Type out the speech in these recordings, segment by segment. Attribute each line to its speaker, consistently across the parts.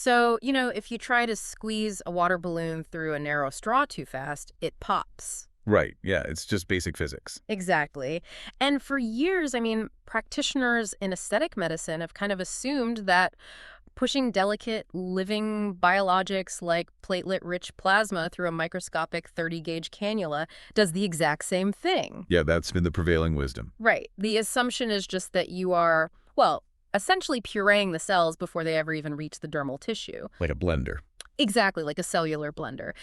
Speaker 1: So, if you try to squeeze a water balloon through a narrow straw too fast, it pops.
Speaker 2: Right. Yeah, it's just basic physics.
Speaker 1: Exactly. And for years, practitioners in aesthetic medicine have kind of assumed that pushing delicate living biologics like platelet-rich plasma through a microscopic 30-gauge cannula does the exact same thing.
Speaker 2: Yeah, that's been the prevailing wisdom.
Speaker 1: Right. The assumption is just that you are, well, essentially pureeing the cells before they ever even reach the dermal tissue.
Speaker 2: Like a blender.
Speaker 1: Exactly, like a cellular blender.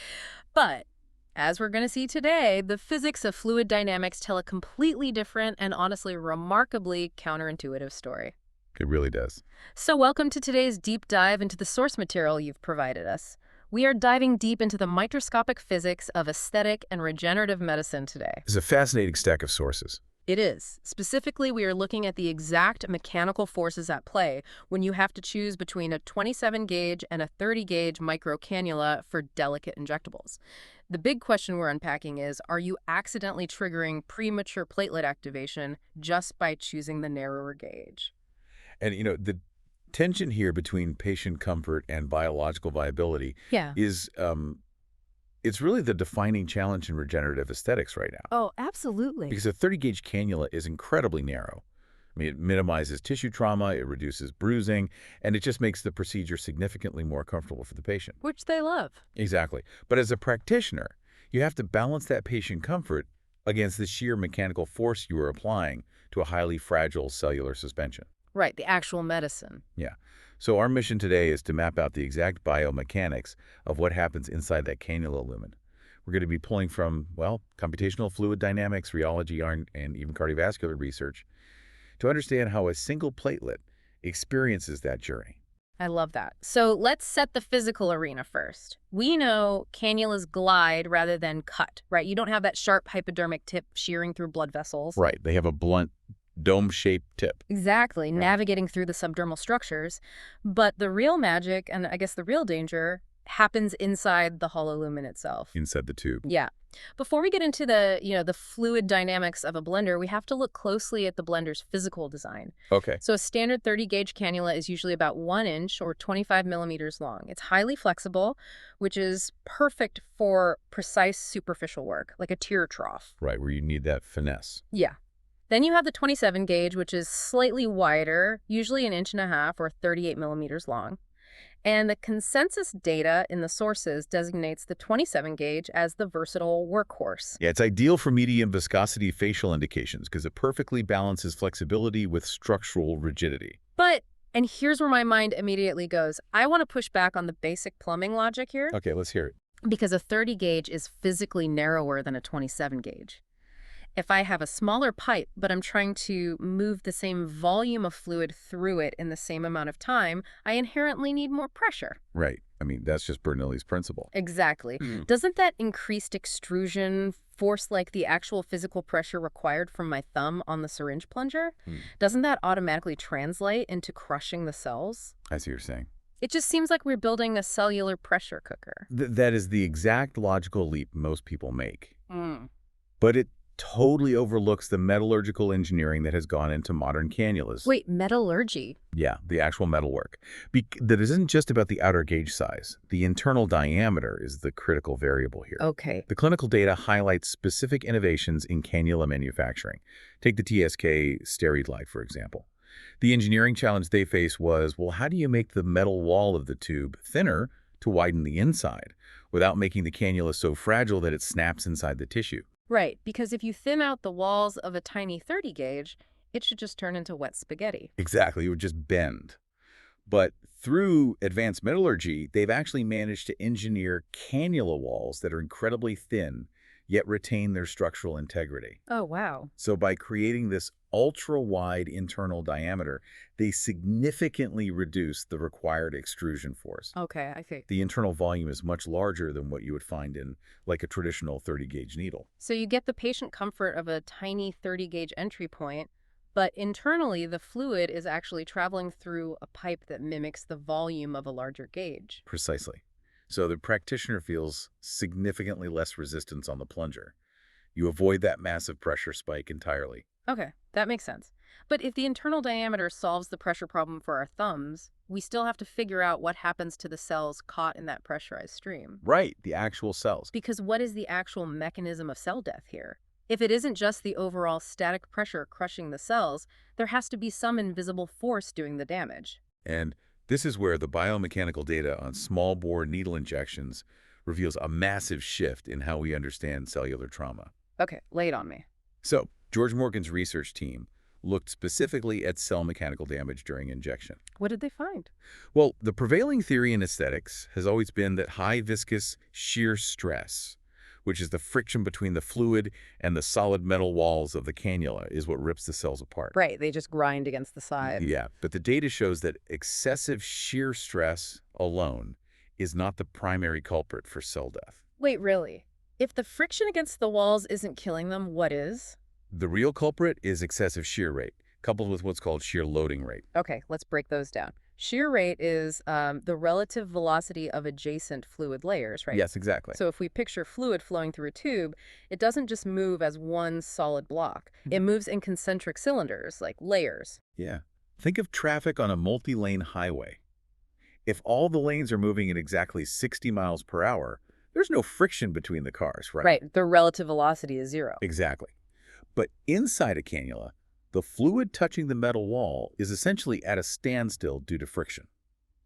Speaker 1: But as we're going to see today, the physics of fluid dynamics tell a completely different and honestly remarkably counterintuitive story.
Speaker 2: It really does.
Speaker 1: So welcome to today's deep dive into the source material you've provided us. We are diving deep into the microscopic physics of aesthetic and regenerative medicine today.
Speaker 2: It's a fascinating stack of sources.
Speaker 1: It is. Specifically, we are looking at the exact mechanical forces at play when you have to choose between a 27-gauge and a 30-gauge micro-cannula for delicate injectables. The big question we're unpacking is, are you accidentally triggering premature platelet activation just by choosing the narrower gauge?
Speaker 2: And, the tension here between patient comfort and biological viability
Speaker 1: Yeah.
Speaker 2: is, it's really the defining challenge in regenerative aesthetics right now.
Speaker 1: Oh, absolutely.
Speaker 2: Because a 30-gauge cannula is incredibly narrow. I mean, it minimizes tissue trauma, it reduces bruising, and it just makes the procedure significantly more comfortable for the patient.
Speaker 1: Which they love.
Speaker 2: Exactly. But as a practitioner, you have to balance that patient comfort against the sheer mechanical force you are applying to a highly fragile cellular suspension.
Speaker 1: Right, the actual medicine.
Speaker 2: Yeah. So our mission today is to map out the exact biomechanics of what happens inside that cannula lumen. We're going to be pulling from, well, computational fluid dynamics, rheology, and even cardiovascular research to understand how a single platelet experiences that journey.
Speaker 1: I love that. So let's set the physical arena first. We know cannulas glide rather than cut, right? You don't have that sharp hypodermic tip shearing through blood vessels.
Speaker 2: Right. They have a blunt, dome-shaped tip.
Speaker 1: Exactly, navigating through the subdermal structures. But the real magic, and I guess the real danger, happens inside the hollow lumen itself.
Speaker 2: Inside the tube.
Speaker 1: Yeah. Before we get into the fluid dynamics of a blender, we have to look closely at the blender's physical design.
Speaker 2: Okay.
Speaker 1: So a standard 30-gauge cannula is usually about 1 inch or 25 millimeters long. It's highly flexible, which is perfect for precise superficial work, like a tear trough.
Speaker 2: Right, where you need that finesse.
Speaker 1: Yeah. Then you have the 27 gauge, which is slightly wider, usually 1.5 inches or 38 millimeters long. And the consensus data in the sources designates the 27 gauge as the versatile workhorse.
Speaker 2: Yeah, it's ideal for medium viscosity facial indications because it perfectly balances flexibility with structural rigidity.
Speaker 1: But, and here's where my mind immediately goes, I want to push back on the basic plumbing logic here.
Speaker 2: Okay, let's hear it.
Speaker 1: Because a 30 gauge is physically narrower than a 27 gauge. If I have a smaller pipe, but I'm trying to move the same volume of fluid through it in the same amount of time, I inherently need more pressure.
Speaker 2: Right. I mean, that's just Bernoulli's principle.
Speaker 1: Exactly. Doesn't that increased extrusion force like the actual physical pressure required from my thumb on the syringe plunger? Doesn't that automatically translate into crushing the cells?
Speaker 2: I see what you're saying.
Speaker 1: It just seems like we're building a cellular pressure cooker.
Speaker 2: That is the exact logical leap most people make. But it totally overlooks the metallurgical engineering that has gone into modern cannulas.
Speaker 1: Wait, metallurgy?
Speaker 2: Yeah, the actual metalwork. That isn't just about the outer gauge size. The internal diameter is the critical variable here.
Speaker 1: Okay.
Speaker 2: The clinical data highlights specific innovations in cannula manufacturing. Take the TSK Steroid Light, for example. The engineering challenge they faced was, well, how do you make the metal wall of the tube thinner to widen the inside without making the cannula so fragile that it snaps inside the tissue?
Speaker 1: Right, because if you thin out the walls of a tiny 30 gauge, it should just turn into wet spaghetti.
Speaker 2: Exactly, it would just bend. But through advanced metallurgy, they've actually managed to engineer cannula walls that are incredibly thin, yet retain their structural integrity.
Speaker 1: Oh, wow.
Speaker 2: So by creating this ultra-wide internal diameter, they significantly reduce the required extrusion force.
Speaker 1: Okay, I see.
Speaker 2: The internal volume is much larger than what you would find in, like, a traditional 30-gauge needle.
Speaker 1: So you get the patient comfort of a tiny 30-gauge entry point, but internally the fluid is actually traveling through a pipe that mimics the volume of a larger gauge.
Speaker 2: Precisely. So the practitioner feels significantly less resistance on the plunger. You avoid that massive pressure spike entirely.
Speaker 1: Okay, that makes sense. But if the internal diameter solves the pressure problem for our thumbs, we still have to figure out what happens to the cells caught in that pressurized stream.
Speaker 2: Right, the actual cells.
Speaker 1: Because what is the actual mechanism of cell death here? If it isn't just the overall static pressure crushing the cells, there has to be some invisible force doing the damage.
Speaker 2: And this is where the biomechanical data on small bore needle injections reveals a massive shift in how we understand cellular trauma.
Speaker 1: Okay, lay it on me.
Speaker 2: So, George Morgan's research team looked specifically at cell mechanical damage during injection.
Speaker 1: What did they find?
Speaker 2: Well, the prevailing theory in aesthetics has always been that high viscous shear stress, which is the friction between the fluid and the solid metal walls of the cannula, is what rips the cells apart.
Speaker 1: Right, they just grind against the sides.
Speaker 2: Yeah, but the data shows that excessive shear stress alone is not the primary culprit for cell death.
Speaker 1: Wait, really? If the friction against the walls isn't killing them, what is?
Speaker 2: The real culprit is excessive shear rate, coupled with what's called shear loading rate.
Speaker 1: Okay, let's break those down. Shear rate is the relative velocity of adjacent fluid layers, right?
Speaker 2: Yes, exactly.
Speaker 1: So if we picture fluid flowing through a tube, it doesn't just move as one solid block. It moves in concentric cylinders, like layers.
Speaker 2: Yeah. Think of traffic on a multi-lane highway. If all the lanes are moving at exactly 60 miles per hour, there's no friction between the cars, right?
Speaker 1: Right, the relative velocity is zero.
Speaker 2: Exactly. But inside a cannula, the fluid touching the metal wall is essentially at a standstill due to friction.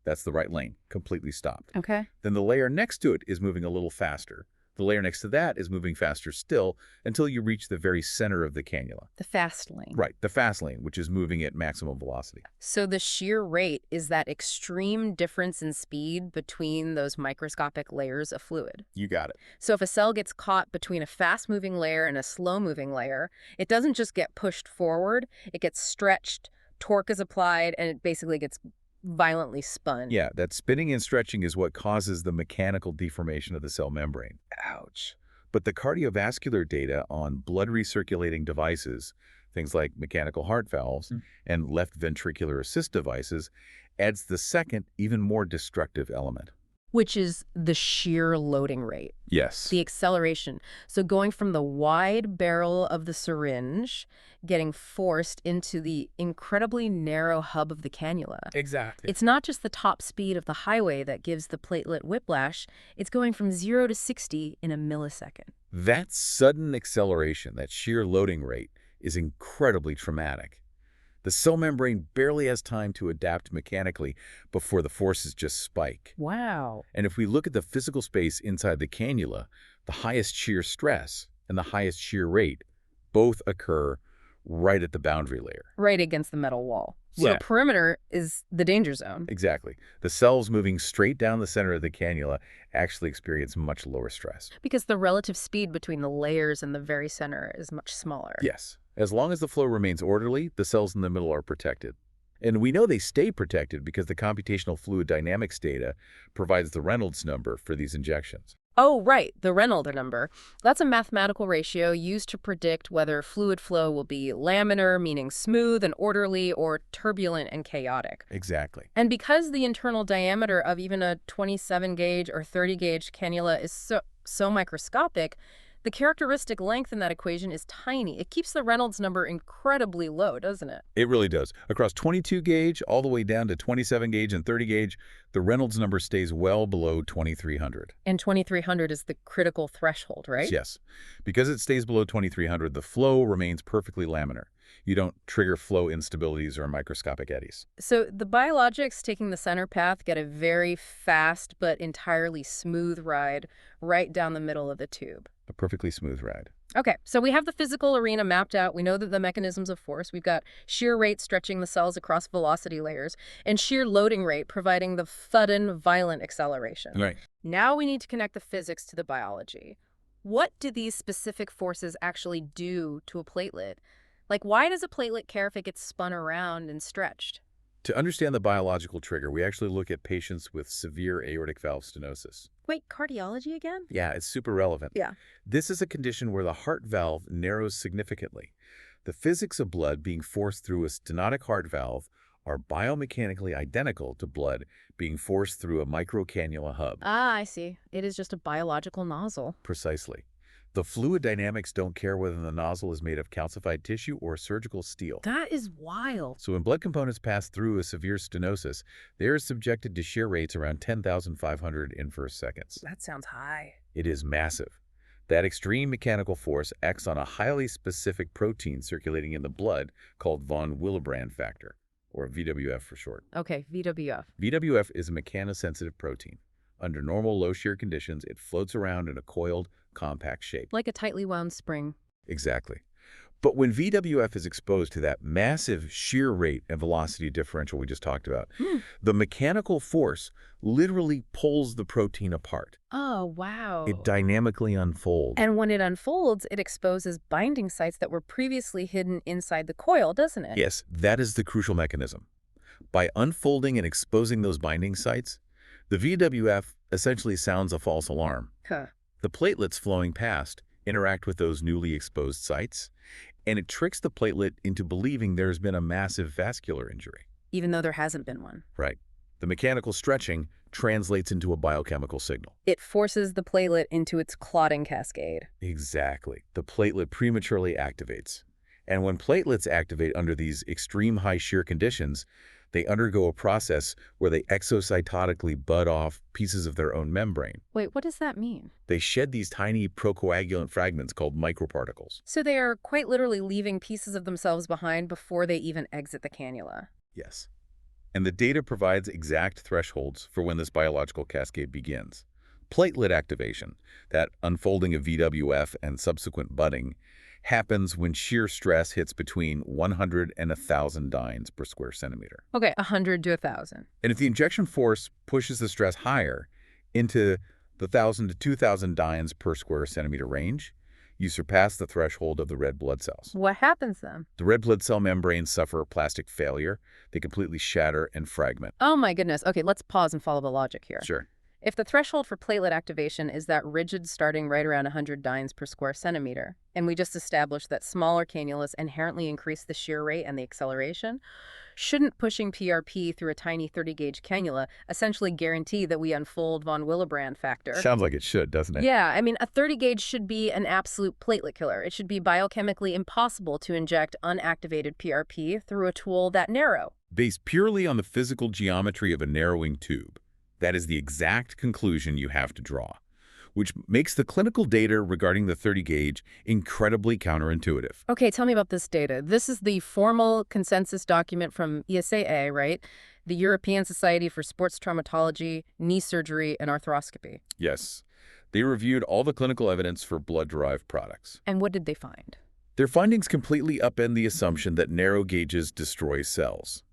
Speaker 2: That's the right lane, completely stopped.
Speaker 1: Okay.
Speaker 2: Then the layer next to it is moving a little faster. The layer next to that is moving faster still until you reach the very center of the cannula.
Speaker 1: The fast lane.
Speaker 2: Right, the fast lane, which is moving at maximum velocity.
Speaker 1: So the shear rate is that extreme difference in speed between those microscopic layers of fluid.
Speaker 2: You got it.
Speaker 1: So if a cell gets caught between a fast-moving layer and a slow-moving layer, it doesn't just get pushed forward, it gets stretched, torque is applied, and it basically gets violently spun.
Speaker 2: Yeah, that spinning and stretching is what causes the mechanical deformation of the cell membrane. Ouch. But the cardiovascular data on blood recirculating devices, things like mechanical heart valves and left ventricular assist devices, adds the second, even more destructive element.
Speaker 1: Which is the shear loading rate,
Speaker 2: Yes.
Speaker 1: the acceleration. So going from the wide barrel of the syringe, getting forced into the incredibly narrow hub of the cannula.
Speaker 2: Exactly.
Speaker 1: It's not just the top speed of the highway that gives the platelet whiplash. It's going from 0 to 60 in a millisecond.
Speaker 2: That sudden acceleration, that shear loading rate, is incredibly traumatic. The cell membrane barely has time to adapt mechanically before the forces just spike.
Speaker 1: Wow.
Speaker 2: And if we look at the physical space inside the cannula, the highest shear stress and the highest shear rate both occur right at the boundary layer.
Speaker 1: Right against the metal wall. So
Speaker 2: Yeah.
Speaker 1: perimeter is the danger zone.
Speaker 2: Exactly. The cells moving straight down the center of the cannula actually experience much lower stress.
Speaker 1: Because the relative speed between the layers and the very center is much smaller.
Speaker 2: Yes. As long as the flow remains orderly, the cells in the middle are protected. And we know they stay protected because the computational fluid dynamics data provides the Reynolds number for these injections.
Speaker 1: Oh, right, the Reynolds number. That's a mathematical ratio used to predict whether fluid flow will be laminar, meaning smooth and orderly, or turbulent and chaotic.
Speaker 2: Exactly.
Speaker 1: And because the internal diameter of even a 27 gauge or 30 gauge cannula is so microscopic, the characteristic length in that equation is tiny. It keeps the Reynolds number incredibly low, doesn't it?
Speaker 2: It really does. Across 22 gauge all the way down to 27 gauge and 30 gauge, the Reynolds number stays well below 2300.
Speaker 1: And 2300 is the critical threshold, right?
Speaker 2: Yes. Because it stays below 2300, the flow remains perfectly laminar. You don't trigger flow instabilities or microscopic eddies.
Speaker 1: So the biologics taking the center path get a very fast but entirely smooth ride right down the middle of the tube.
Speaker 2: A perfectly smooth ride.
Speaker 1: Okay, so we have the physical arena mapped out. We know that the mechanisms of force. We've got shear rate stretching the cells across velocity layers, and shear loading rate providing the sudden, violent acceleration.
Speaker 2: Right.
Speaker 1: Now we need to connect the physics to the biology. What do these specific forces actually do to a platelet? Like, why does a platelet care if it gets spun around and stretched?
Speaker 2: To understand the biological trigger, we actually look at patients with severe aortic valve stenosis.
Speaker 1: Wait, cardiology again?
Speaker 2: Yeah, it's super relevant.
Speaker 1: Yeah.
Speaker 2: This is a condition where the heart valve narrows significantly. The physics of blood being forced through a stenotic heart valve are biomechanically identical to blood being forced through a micro-cannula hub.
Speaker 1: Ah, I see. It is just a biological nozzle.
Speaker 2: Precisely. The fluid dynamics don't care whether the nozzle is made of calcified tissue or surgical steel.
Speaker 1: That is wild.
Speaker 2: So when blood components pass through a severe stenosis, they are subjected to shear rates around 10,500 inverse seconds.
Speaker 1: That sounds high.
Speaker 2: It is massive. That extreme mechanical force acts on a highly specific protein circulating in the blood called von Willebrand factor, or VWF for short.
Speaker 1: Okay, VWF.
Speaker 2: VWF is a mechanosensitive protein. Under normal low shear conditions, it floats around in a coiled, compact shape.
Speaker 1: Like a tightly wound spring.
Speaker 2: Exactly. But when VWF is exposed to that massive shear rate and velocity differential we just talked about, the mechanical force literally pulls the protein apart.
Speaker 1: Oh, wow.
Speaker 2: It dynamically unfolds.
Speaker 1: And when it unfolds, it exposes binding sites that were previously hidden inside the coil, doesn't it?
Speaker 2: Yes, that is the crucial mechanism. By unfolding and exposing those binding sites, the VWF essentially sounds a false alarm.
Speaker 1: Huh.
Speaker 2: The platelets flowing past interact with those newly exposed sites, and it tricks the platelet into believing there's been a massive vascular injury.
Speaker 1: Even though there hasn't been one.
Speaker 2: Right. The mechanical stretching translates into a biochemical signal.
Speaker 1: It forces the platelet into its clotting cascade.
Speaker 2: Exactly. The platelet prematurely activates. And when platelets activate under these extreme high shear conditions, they undergo a process where they exocytotically bud off pieces of their own membrane.
Speaker 1: Wait, what does that mean?
Speaker 2: They shed these tiny procoagulant fragments called microparticles.
Speaker 1: So they are quite literally leaving pieces of themselves behind before they even exit the cannula.
Speaker 2: Yes. And the data provides exact thresholds for when this biological cascade begins. Platelet activation, that unfolding of VWF and subsequent budding, happens when shear stress hits between 100 and 1,000 dynes per square centimeter.
Speaker 1: Okay, 100 to 1,000.
Speaker 2: And if the injection force pushes the stress higher into the 1,000 to 2,000 dynes per square centimeter range, you surpass the threshold of the red blood cells.
Speaker 1: What happens then?
Speaker 2: The red blood cell membranes suffer plastic failure. They completely shatter and fragment.
Speaker 1: Oh my goodness. Okay, let's pause and follow the logic here.
Speaker 2: Sure.
Speaker 1: If the threshold for platelet activation is that rigid starting right around 100 dynes per square centimeter, and we just established that smaller cannulas inherently increase the shear rate and the acceleration, shouldn't pushing PRP through a tiny 30-gauge cannula essentially guarantee that we unfold von Willebrand factor?
Speaker 2: Sounds like it should, doesn't it?
Speaker 1: Yeah, I mean, a 30-gauge should be an absolute platelet killer. It should be biochemically impossible to inject unactivated PRP through a tool that narrow.
Speaker 2: Based purely on the physical geometry of a narrowing tube, that is the exact conclusion you have to draw, which makes the clinical data regarding the 30-gauge incredibly counterintuitive.
Speaker 1: Okay, tell me about this data. This is the formal consensus document from ESAA, right? The European Society for Sports Traumatology, Knee Surgery, and Arthroscopy.
Speaker 2: Yes, they reviewed all the clinical evidence for blood-derived products.
Speaker 1: And what did they find?
Speaker 2: Their findings completely upend the assumption that narrow gauges destroy cells.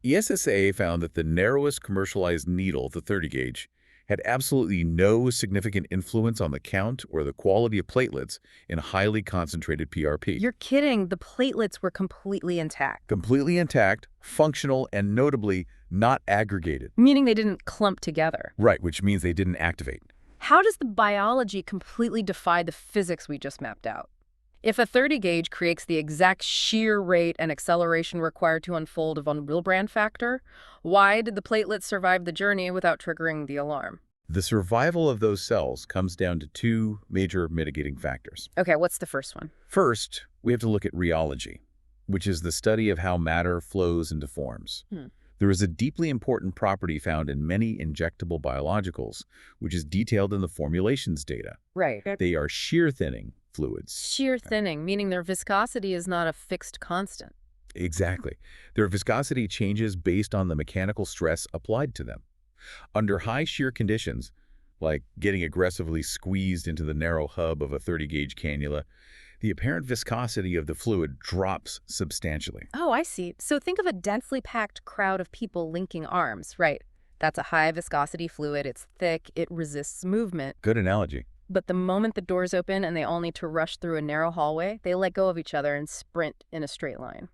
Speaker 2: ESSA found that the narrowest commercialized needle, the 30-gauge, had absolutely no significant influence on the count or the quality of platelets in highly concentrated PRP.
Speaker 1: You're kidding. The platelets were completely intact.
Speaker 2: Completely intact, functional, and notably not aggregated.
Speaker 1: Meaning they didn't clump together.
Speaker 2: Right, which means they didn't activate.
Speaker 1: How does the biology completely defy the physics we just mapped out? If a 30-gauge creates the exact shear rate and acceleration required to unfold a von Willebrand factor, why did the platelets survive the journey without triggering the alarm?
Speaker 2: The survival of those cells comes down to two major mitigating factors.
Speaker 1: Okay, what's the first one?
Speaker 2: First, we have to look at rheology, which is the study of how matter flows and deforms. There is a deeply important property found in many injectable biologicals, which is detailed in the formulations data.
Speaker 1: Right.
Speaker 2: They are shear thinning fluids.
Speaker 1: Shear thinning, meaning their viscosity is not a fixed constant.
Speaker 2: Exactly. Their viscosity changes based on the mechanical stress applied to them. Under high shear conditions, like getting aggressively squeezed into the narrow hub of a 30-gauge cannula, the apparent viscosity of the fluid drops substantially.
Speaker 1: Oh, I see. So think of a densely packed crowd of people linking arms, right? That's a high viscosity fluid. It's thick. It resists movement.
Speaker 2: Good analogy.
Speaker 1: But the moment the doors open and they all need to rush through a narrow hallway, they let go of each other and sprint in a straight line.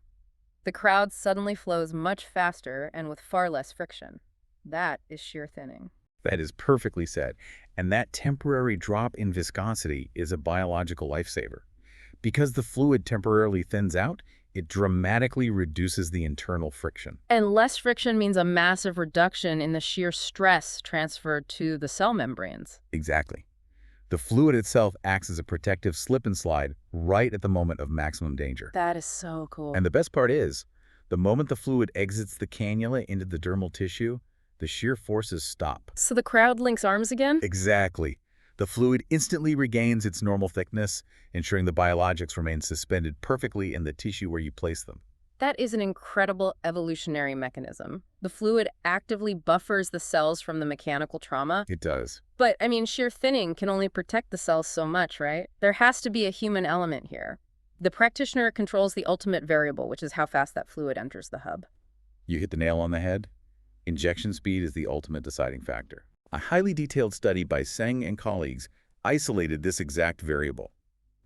Speaker 1: The crowd suddenly flows much faster and with far less friction. That is shear thinning.
Speaker 2: That is perfectly said. And that temporary drop in viscosity is a biological lifesaver. Because the fluid temporarily thins out, it dramatically reduces the internal friction.
Speaker 1: And less friction means a massive reduction in the shear stress transferred to the cell membranes.
Speaker 2: Exactly. The fluid itself acts as a protective slip and slide right at the moment of maximum danger.
Speaker 1: That is so cool.
Speaker 2: And the best part is, the moment the fluid exits the cannula into the dermal tissue, the shear forces stop.
Speaker 1: So the crowd links arms again?
Speaker 2: Exactly. The fluid instantly regains its normal thickness, ensuring the biologics remain suspended perfectly in the tissue where you place them.
Speaker 1: That is an incredible evolutionary mechanism. The fluid actively buffers the cells from the mechanical trauma.
Speaker 2: It does.
Speaker 1: But, I mean, shear thinning can only protect the cells so much, right? There has to be a human element here. The practitioner controls the ultimate variable, which is how fast that fluid enters the hub.
Speaker 2: You hit the nail on the head. Injection speed is the ultimate deciding factor. A highly detailed study by Seng and colleagues isolated this exact variable.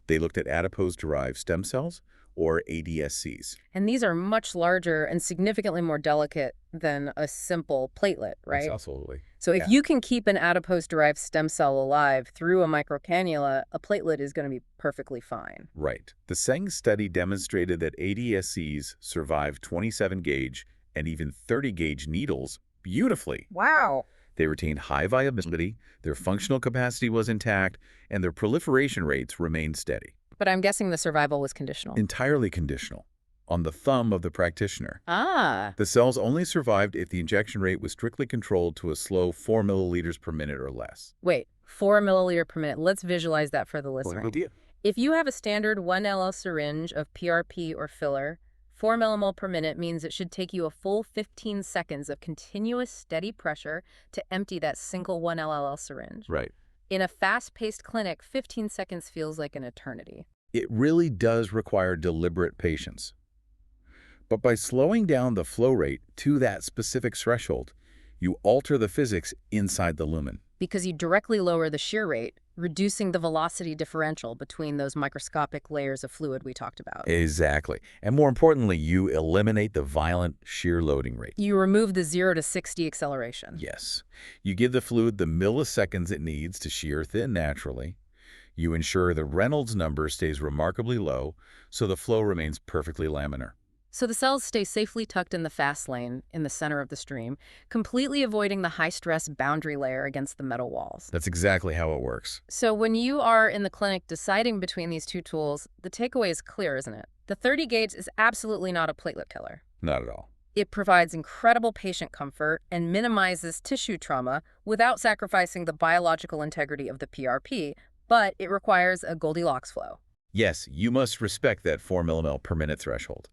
Speaker 2: They looked at adipose-derived stem cells, or ADSCs.
Speaker 1: And these are much larger and significantly more delicate than a simple platelet, right?
Speaker 2: Absolutely.
Speaker 1: So if you can keep an adipose-derived stem cell alive through a microcannula, a platelet is going to be perfectly fine.
Speaker 2: Right. The Seng study demonstrated that ADSCs survive 27-gauge and even 30-gauge needles beautifully.
Speaker 1: Wow.
Speaker 2: They retained high viability, their functional capacity was intact, and their proliferation rates remained steady.
Speaker 1: But I'm guessing the survival was conditional.
Speaker 2: Entirely conditional, on the thumb of the practitioner.
Speaker 1: Ah.
Speaker 2: The cells only survived if the injection rate was strictly controlled to a slow 4 milliliters per minute or less.
Speaker 1: Wait, 4 milliliter per minute. Let's visualize that for the listener.
Speaker 2: Good idea.
Speaker 1: If you have a standard 1 ml syringe of PRP or filler, 4 millimole per minute means it should take you a full 15 seconds of continuous steady pressure to empty that single 1 LLL syringe.
Speaker 2: Right.
Speaker 1: In a fast-paced clinic, 15 seconds feels like an eternity.
Speaker 2: It really does require deliberate patience. But by slowing down the flow rate to that specific threshold, you alter the physics inside the lumen.
Speaker 1: Because you directly lower the shear rate, reducing the velocity differential between those microscopic layers of fluid we talked about.
Speaker 2: Exactly. And more importantly, you eliminate the violent shear loading rate.
Speaker 1: You remove the 0 to 60 acceleration.
Speaker 2: Yes. You give the fluid the milliseconds it needs to shear thin naturally. You ensure the Reynolds number stays remarkably low, so the flow remains perfectly laminar.
Speaker 1: So the cells stay safely tucked in the fast lane, in the center of the stream, completely avoiding the high-stress boundary layer against the metal walls.
Speaker 2: That's exactly how it works.
Speaker 1: So when you are in the clinic deciding between these two tools, the takeaway is clear, isn't it? The 30 gauge is absolutely not a platelet killer.
Speaker 2: Not at all.
Speaker 1: It provides incredible patient comfort and minimizes tissue trauma without sacrificing the biological integrity of the PRP, but it requires a Goldilocks flow.
Speaker 2: Yes, you must respect that 4 millimole per minute threshold.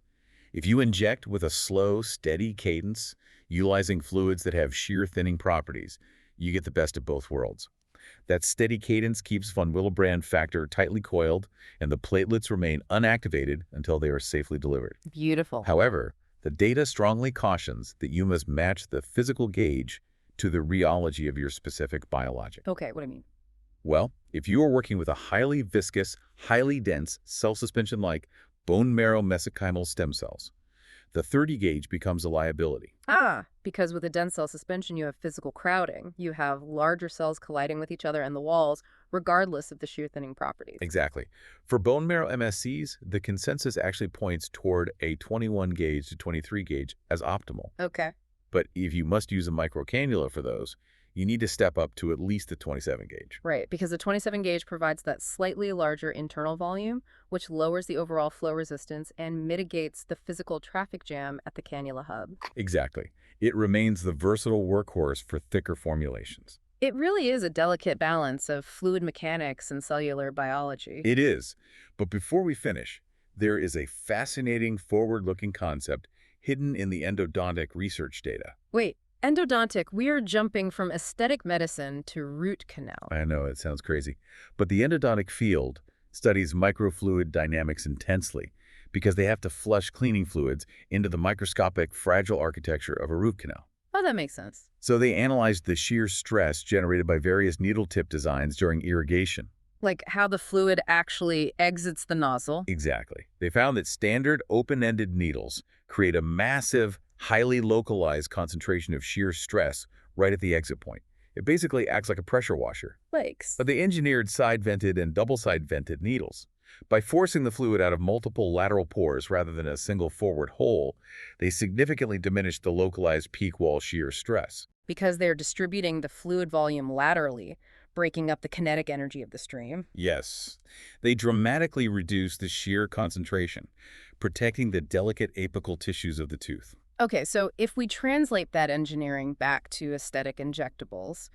Speaker 2: If you inject with a slow, steady cadence, utilizing fluids that have shear thinning properties, you get the best of both worlds. That steady cadence keeps von Willebrand factor tightly coiled, and the platelets remain unactivated until they are safely delivered.
Speaker 1: Beautiful.
Speaker 2: However, the data strongly cautions that you must match the physical gauge to the rheology of your specific biologic.
Speaker 1: Okay, what do you mean?
Speaker 2: Well, if you are working with a highly viscous, highly dense, cell suspension-like bone marrow mesenchymal stem cells, the 30 gauge becomes a liability.
Speaker 1: Because with a dense cell suspension, you have physical crowding. You have larger cells colliding with each other and the walls, regardless of the shear thinning properties.
Speaker 2: Exactly. For bone marrow MSCs, the consensus actually points toward a 21 gauge to 23 gauge as optimal.
Speaker 1: Okay.
Speaker 2: But if you must use a micro-cannula for those, you need to step up to at least the 27 gauge.
Speaker 1: Right, because the 27 gauge provides that slightly larger internal volume, which lowers the overall flow resistance and mitigates the physical traffic jam at the cannula hub.
Speaker 2: Exactly. It remains the versatile workhorse for thicker formulations.
Speaker 1: It really is a delicate balance of fluid mechanics and cellular biology.
Speaker 2: It is. But before we finish, there is a fascinating forward-looking concept hidden in the endodontic research data.
Speaker 1: Wait, endodontic, we are jumping from aesthetic medicine to root canal.
Speaker 2: I know, it sounds crazy. But the endodontic field studies microfluid dynamics intensely because they have to flush cleaning fluids into the microscopic, fragile architecture of a root canal.
Speaker 1: Oh, that makes sense.
Speaker 2: So they analyzed the shear stress generated by various needle tip designs during irrigation.
Speaker 1: Like how the fluid actually exits the nozzle.
Speaker 2: Exactly. They found that standard open-ended needles create a massive, highly localized concentration of shear stress right at the exit point. It basically acts like a pressure washer.
Speaker 1: Lakes.
Speaker 2: But they engineered side-vented and double-side-vented needles. By forcing the fluid out of multiple lateral pores rather than a single forward hole, they significantly diminished the localized peak wall shear stress.
Speaker 1: Because they're distributing the fluid volume laterally, breaking up the kinetic energy of the stream.
Speaker 2: Yes, they dramatically reduce the shear concentration, protecting the delicate apical tissues of the tooth.
Speaker 1: Okay, so if we translate that engineering back to aesthetic injectables,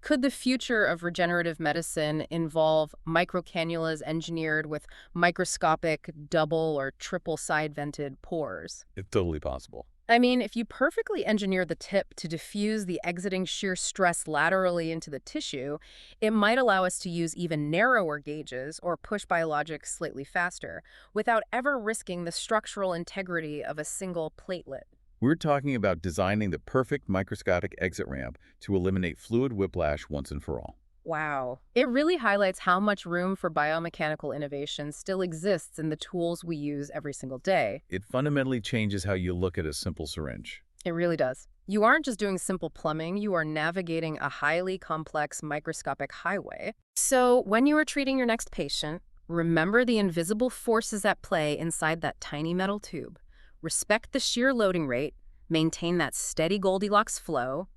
Speaker 1: could the future of regenerative medicine involve microcannulas engineered with microscopic double or triple side-vented pores?
Speaker 2: It's totally possible.
Speaker 1: I mean, if you perfectly engineer the tip to diffuse the exiting shear stress laterally into the tissue, it might allow us to use even narrower gauges or push biologics slightly faster without ever risking the structural integrity of a single platelet.
Speaker 2: We're talking about designing the perfect microscopic exit ramp to eliminate fluid whiplash once and for all.
Speaker 1: Wow. It really highlights how much room for biomechanical innovation still exists in the tools we use every single day.
Speaker 2: It fundamentally changes how you look at a simple syringe.
Speaker 1: It really does. You aren't just doing simple plumbing, you are navigating a highly complex microscopic highway. So, when you are treating your next patient, remember the invisible forces at play inside that tiny metal tube. Respect the shear loading rate, maintain that steady Goldilocks flow,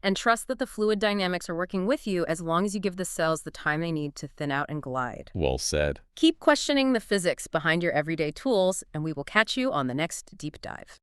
Speaker 1: and trust that the fluid dynamics are working with you as long as you give the cells the time they need to thin out and glide.
Speaker 2: Well said.
Speaker 1: Keep questioning the physics behind your everyday tools, and we will catch you on the next deep dive.